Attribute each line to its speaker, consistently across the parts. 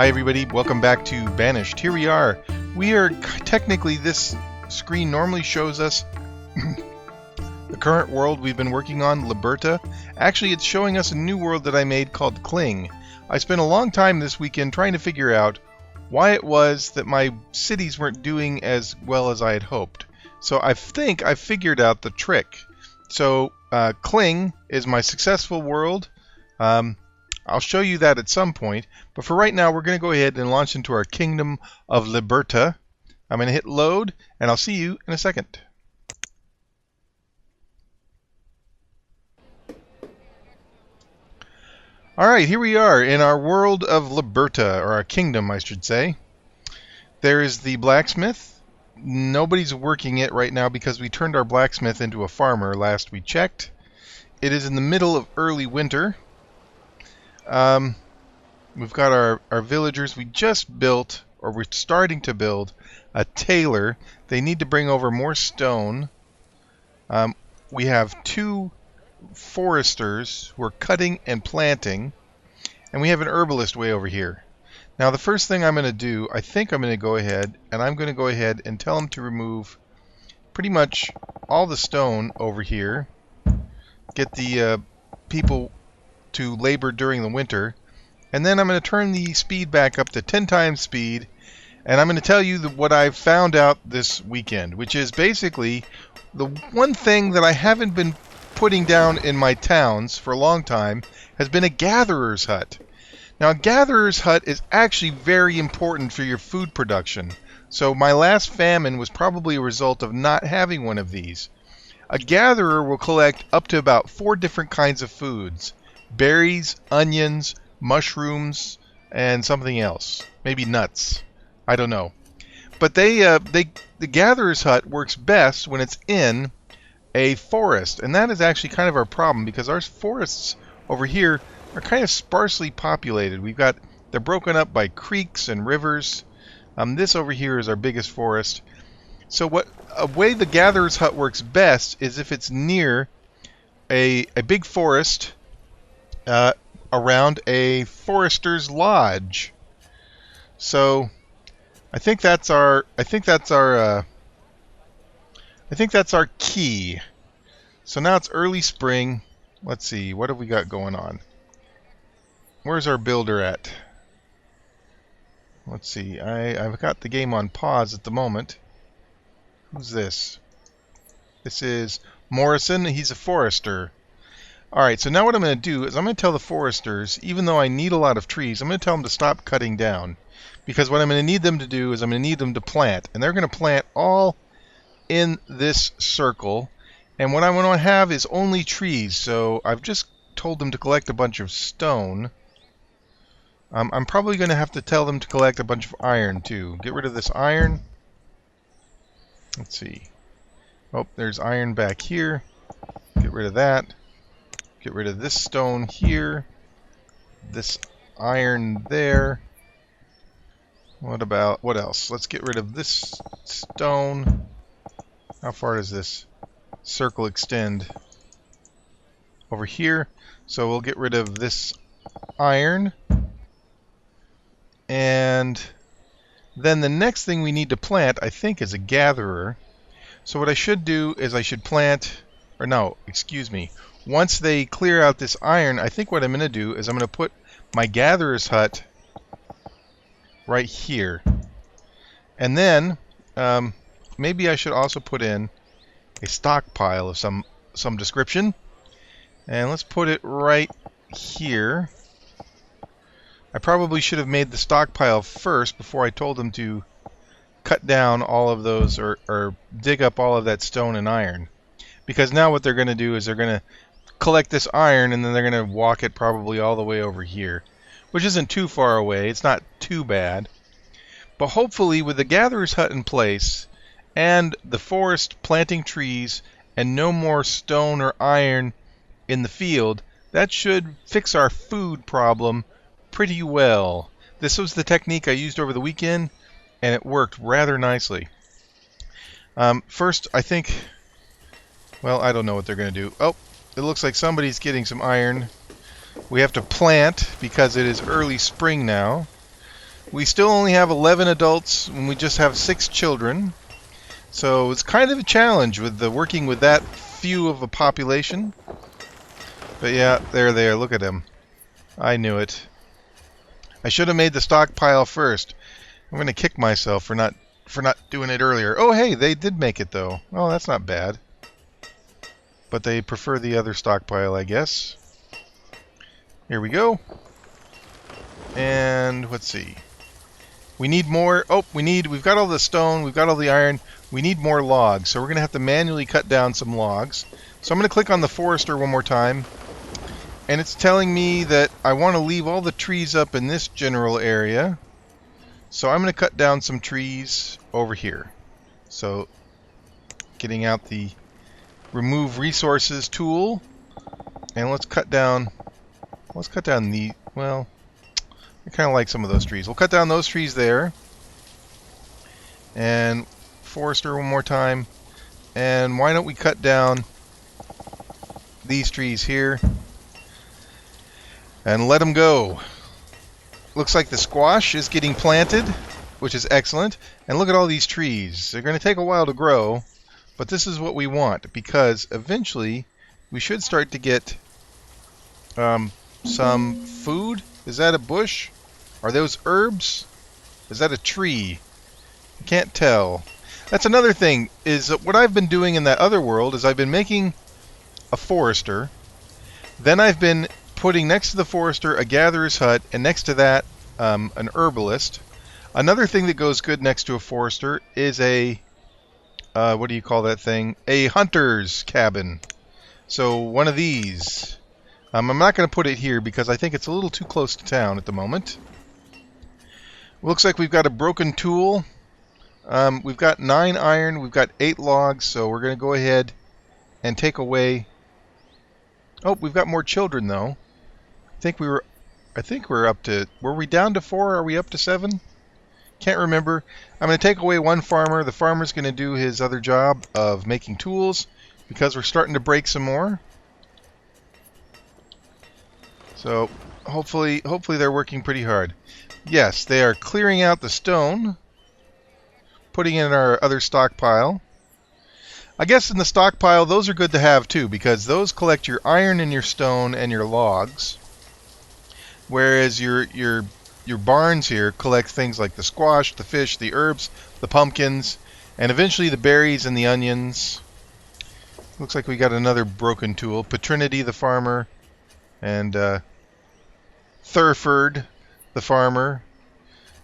Speaker 1: Hi everybody, welcome back to Banished. Here we are. We are technically, this screen normally shows us the current world we've been working on, Liberta. Actually, it's showing us a new world that I made called Kling. I spent a long time this weekend trying to figure out why it was that my cities weren't doing as well as I had hoped. So I think I figured out the trick. So Kling is my successful world. I'll show you that at some point, but for right now we're going to go ahead and launch into our kingdom of Liberta. I'm going to hit load, and I'll see you in a second. Alright, here we are in our world of Liberta, or our kingdom I should say. There is the blacksmith. Nobody's working it right now because we turned our blacksmith into a farmer last we checked. It is in the middle of early winter. We've got our villagers. We just built, or we're starting to build, a tailor. They need to bring over more stone. We have two foresters who are cutting and planting, and we have an herbalist way over here. Now the first thing I'm going to do, I think I'm going to go ahead and tell them to remove pretty much all the stone over here. Get the people to labor during the winter, and then I'm going to turn the speed back up to 10 times speed, and I'm going to tell you what I've found out this weekend, which is basically the one thing that I haven't been putting down in my towns for a long time has been a gatherer's hut. Now a gatherer's hut is actually very important for your food production, so my last famine was probably a result of not having one of these. A gatherer will collect up to about 4 different kinds of foods: berries, onions, mushrooms, and something else. Maybe nuts. I don't know. But the gatherer's hut works best when it's in a forest, and that is actually kind of our problem because our forests over here are kind of sparsely populated. They're broken up by creeks and rivers. This over here is our biggest forest. So a way the gatherer's hut works best is if it's near a big forest, around a forester's lodge. So I think that's our key. So now it's early spring. Let's see, what have we got going on? Where's our builder at? Let's see, I've got the game on pause at the moment. Who's this? This is Morrison. He's a forester. Alright, so now what I'm going to do is I'm going to tell the foresters, even though I need a lot of trees, I'm going to tell them to stop cutting down. Because what I'm going to need them to do is I'm going to need them to plant. And they're going to plant all in this circle. And what I want to have is only trees. So I've just told them to collect a bunch of stone. I'm probably going to have to tell them to collect a bunch of iron too. Get rid of this iron. Let's see. Oh, there's iron back here. Get rid of that. Get rid of this stone here, this iron there. What else? Let's get rid of this stone. How far does this circle extend? Over here. So we'll get rid of this iron. And then the next thing we need to plant, I think, is a gatherer. So what I should do is I should plant, or no, excuse me. Once they clear out this iron, I think what I'm going to do is I'm going to put my gatherer's hut right here. And then maybe I should also put in a stockpile of some description. And let's put it right here. I probably should have made the stockpile first before I told them to cut down all of those or dig up all of that stone and iron. Because now what they're going to do is they're going to collect this iron, and then they're going to walk it probably all the way over here, which isn't too far away. It's not too bad. But hopefully with the gatherer's hut in place and the forest planting trees and no more stone or iron in the field, that should fix our food problem pretty well. This was the technique I used over the weekend, and it worked rather nicely. First, I think, well, I don't know what they're going to do. Oh, it looks like somebody's getting some iron. We have to plant because it is early spring now. We still only have 11 adults and we just have 6 children. So it's kind of a challenge with the working with that few of a population. But yeah, there they are. Look at them. I knew it. I should have made the stockpile first. I'm going to kick myself for not doing it earlier. Oh, hey, they did make it though. Oh, that's not bad. But they prefer the other stockpile, I guess. Here we go. And let's see. We need more. Oh, we've got all the stone, we've got all the iron. We need more logs. So we're going to have to manually cut down some logs. So I'm going to click on the forester one more time. And it's telling me that I want to leave all the trees up in this general area. So I'm going to cut down some trees over here. So getting out the remove resources tool, and let's cut down the, well, I kind of like some of those trees. We'll cut down those trees there, and forester one more time, and why don't we cut down these trees here and let them go. Looks like the squash is getting planted, which is excellent. And look at all these trees. They're going to take a while to grow, but this is what we want, because eventually we should start to get some food. Is that a bush? Are those herbs? Is that a tree? I can't tell. That's another thing, is that what I've been doing in that other world is I've been making a forester. Then I've been putting next to the forester a gatherer's hut, and next to that an herbalist. Another thing that goes good next to a forester is a what do you call that thing? A hunter's cabin. So one of these. I'm not going to put it here because I think it's a little too close to town at the moment. Looks like we've got a broken tool. We've got 9 iron. We've got 8 logs. So we're going to go ahead and take away. Oh, we've got more children though. I think we're up to. Were we down to 4? Are we up to 7? Can't remember. I'm going to take away one farmer. The farmer's going to do his other job of making tools because we're starting to break some more. So hopefully they're working pretty hard. Yes, they are clearing out the stone, putting in our other stockpile. I guess in the stockpile, those are good to have too, because those collect your iron and your stone and your logs. Whereas your barns here collect things like the squash, the fish, the herbs, the pumpkins, and eventually the berries and the onions. Looks like we got another broken tool. Patrinity the farmer, and Thurford the farmer.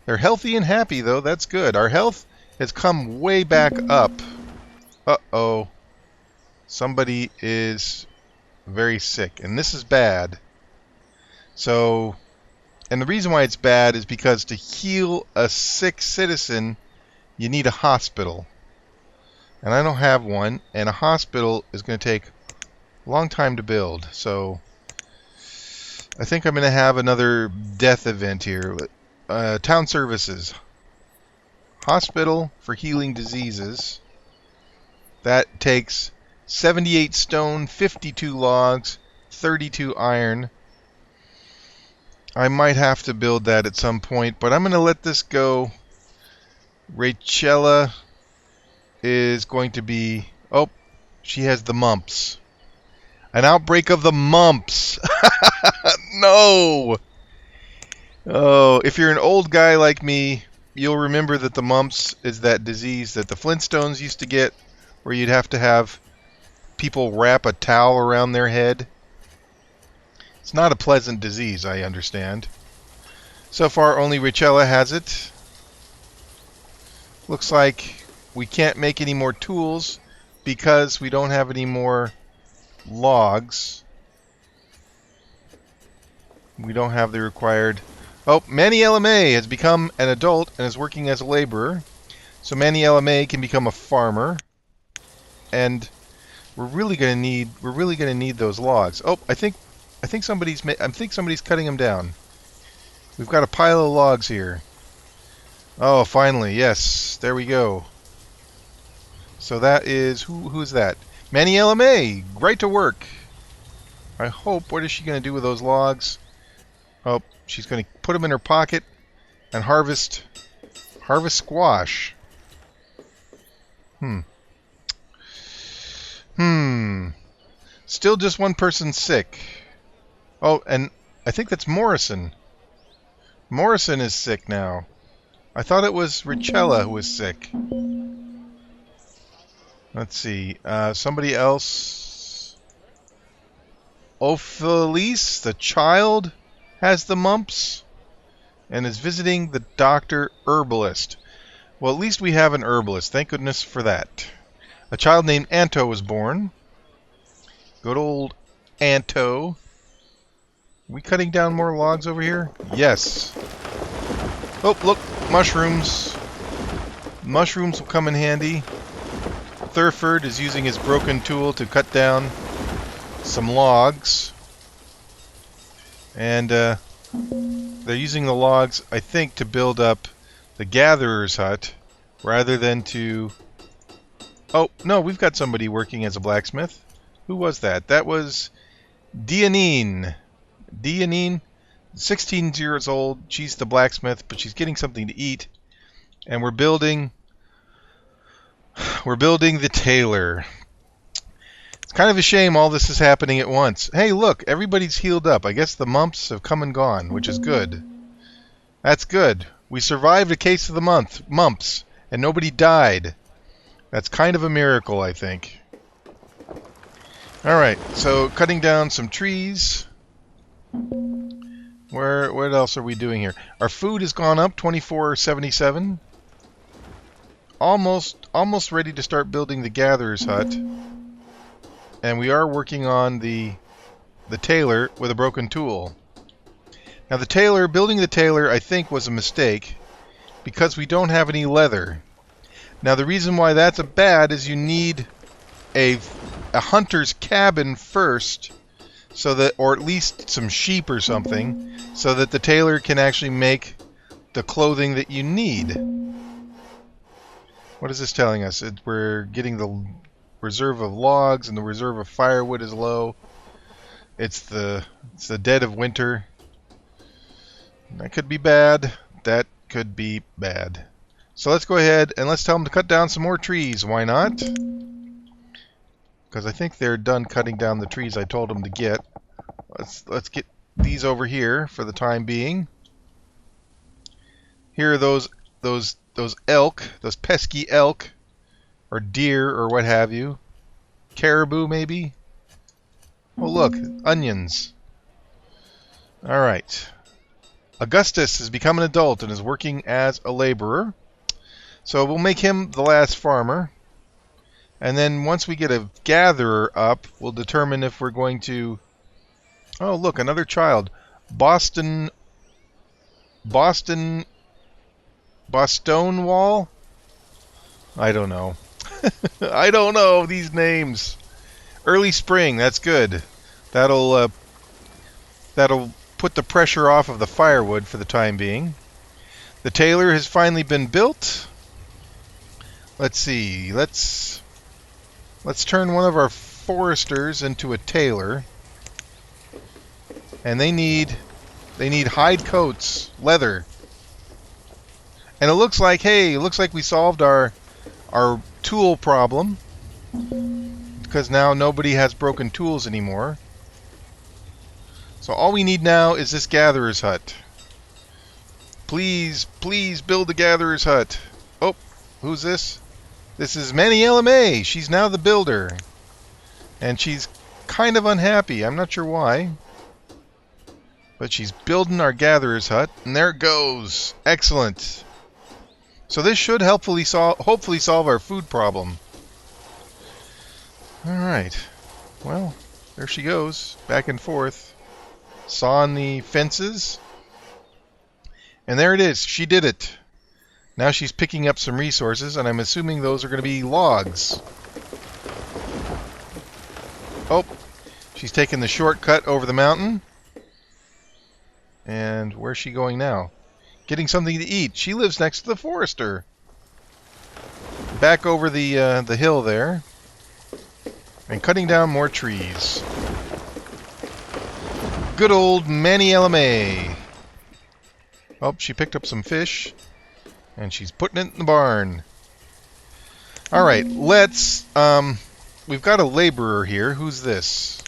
Speaker 1: They're healthy and happy though, that's good. Our health has come way back up. Uh-oh. Somebody is very sick, and this is bad. So, and the reason why it's bad is because to heal a sick citizen, you need a hospital. And I don't have one, and a hospital is going to take a long time to build. So, I think I'm going to have another death event here. Town services. Hospital for healing diseases. That takes 78 stone, 52 logs, 32 iron. I might have to build that at some point, but I'm going to let this go. Rachella is going to be... Oh, she has the mumps. An outbreak of the mumps. No! Oh, if you're an old guy like me, you'll remember that the mumps is that disease that the Flintstones used to get, where you'd have to have people wrap a towel around their head. It's not a pleasant disease, I understand. So far, only Rachella has it. Looks like we can't make any more tools because we don't have any more logs. We don't have the required... Oh, Manny LMA has become an adult and is working as a laborer. So Manny LMA can become a farmer. And we're really going to need those logs. Oh, I think somebody's cutting them down. We've got a pile of logs here. Oh, finally, yes, there we go. So that is who's that? Manny LMA, right to work. I hope. What is she going to do with those logs? Oh, she's going to put them in her pocket and harvest squash. Still just one person sick. Oh, and I think that's Morrison. Morrison is sick now. I thought it was Richella who was sick. Let's see. Somebody else. Ophelis, the child, has the mumps and is visiting the doctor herbalist. Well, at least we have an herbalist. Thank goodness for that. A child named Anto was born. Good old Anto. Are we cutting down more logs over here? Yes. Oh, look. Mushrooms. Mushrooms will come in handy. Thurford is using his broken tool to cut down some logs. And they're using the logs, I think, to build up the gatherer's hut rather than to... Oh, no, we've got somebody working as a blacksmith. Who was that? That was Dianine. Dianine, 16 years old. She's the blacksmith, but she's getting something to eat. And we're building the tailor. It's kind of a shame all this is happening at once. Hey, look, everybody's healed up. I guess the mumps have come and gone, which is good. That's good. We survived a case of the mumps, and nobody died. That's kind of a miracle, I think. Alright, so cutting down some trees. What else are we doing here? Our food has gone up 24.77. Almost ready to start building the gatherer's hut. And we are working on the tailor with a broken tool. Now building the tailor, I think, was a mistake because we don't have any leather. Now the reason why that's bad is you need a hunter's cabin first, so that, or at least some sheep or something, so that the tailor can actually make the clothing that you need. What is this telling us? We're getting the reserve of logs and the reserve of firewood is low. It's the dead of winter. That could be bad. That could be bad. So let's go ahead and let's tell them to cut down some more trees. Why not? Because I think they're done cutting down the trees I told them to get. Let's get these over here for the time being. Here are those elk, those pesky elk, or deer, or what have you. Caribou, maybe? Oh, look, onions. All right. Augustus has become an adult and is working as a laborer. So we'll make him the last farmer. And then once we get a gatherer up, we'll determine if we're going to... Oh, look, another child. Bostonewall? I don't know. I don't know these names. Early spring, that's good. That'll put the pressure off of the firewood for the time being. The tailor has finally been built. Let's see. Let's turn one of our foresters into a tailor. And they need hide coats, leather. And it looks like, hey, we solved our tool problem, because now nobody has broken tools anymore. So all we need now is this gatherer's hut. Please build the gatherer's hut. Oh, who's this? This is Manny LMA. She's now the builder. And she's kind of unhappy. I'm not sure why. But she's building our gatherer's hut. And there it goes. Excellent. So this should hopefully solve our food problem. Alright. Well, there she goes. Back and forth. Sawing the fences. And there it is. She did it. Now she's picking up some resources, and I'm assuming those are going to be logs. Oh, she's taking the shortcut over the mountain. And where's she going now? Getting something to eat. She lives next to the forester. Back over the hill there. And cutting down more trees. Good old Manny LMA. Oh, she picked up some fish, and she's putting it in the barn. All right, let's. We've got a laborer here. Who's this?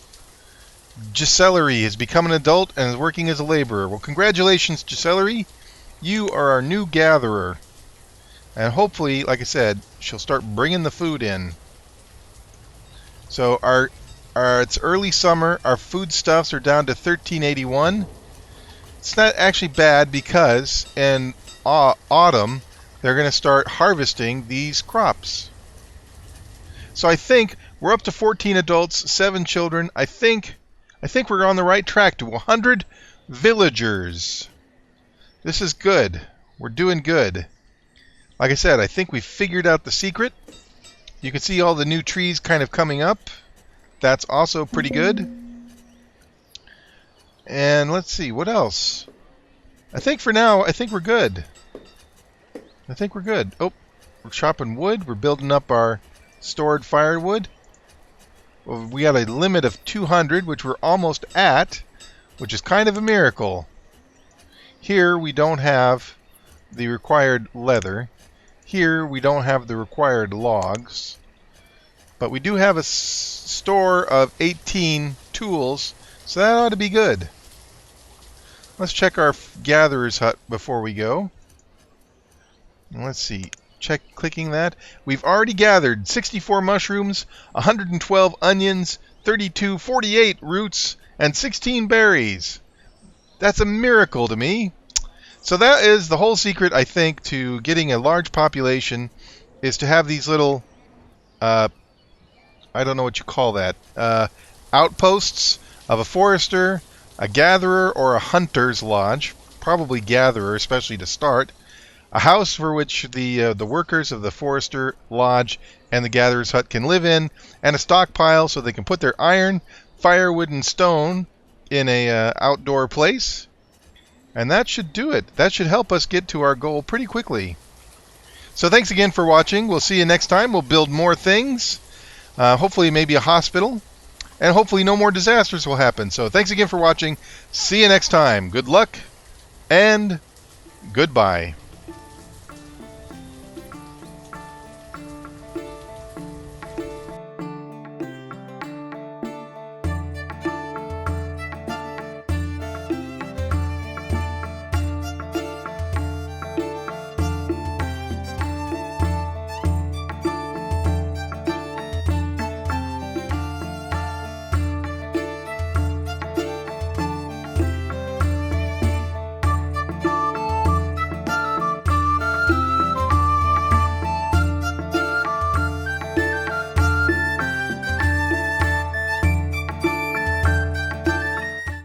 Speaker 1: Gisellery has become an adult and is working as a laborer. Well, congratulations, Gisellery. You are our new gatherer. And hopefully, like I said, she'll start bringing the food in. So it's early summer. Our foodstuffs are down to 1381. It's not actually bad because in autumn they're going to start harvesting these crops. So I think we're up to 14 adults, 7 children. I think we're on the right track to 100 villagers. This is good. We're doing good. Like I said, I think we figured out the secret. You can see all the new trees kind of coming up. That's also pretty good. And let's see, what else? I think for now, I think we're good. I think we're good. Oh, we're chopping wood. We're building up our stored firewood. Well, we got a limit of 200, which we're almost at, which is kind of a miracle. Here we don't have the required leather. Here we don't have the required logs. But we do have a store of 18 tools, so that ought to be good. Let's check our gatherer's hut before we go. And let's see. Clicking that. We've already gathered 64 mushrooms, 112 onions, 48 roots, and 16 berries. That's a miracle to me. So that is the whole secret, I think, to getting a large population, is to have these little, I don't know what you call that, outposts of a forester, a gatherer, or a hunter's lodge. Probably gatherer, especially to start. A house for which the workers of the forester lodge and the gatherer's hut can live in, and a stockpile so they can put their iron, firewood, and stone in a outdoor place. And that should do it. That should help us get to our goal pretty quickly. So thanks again for watching. We'll see you next time. We'll build more things. Hopefully maybe a hospital. And hopefully no more disasters will happen. So thanks again for watching. See you next time. Good luck and goodbye.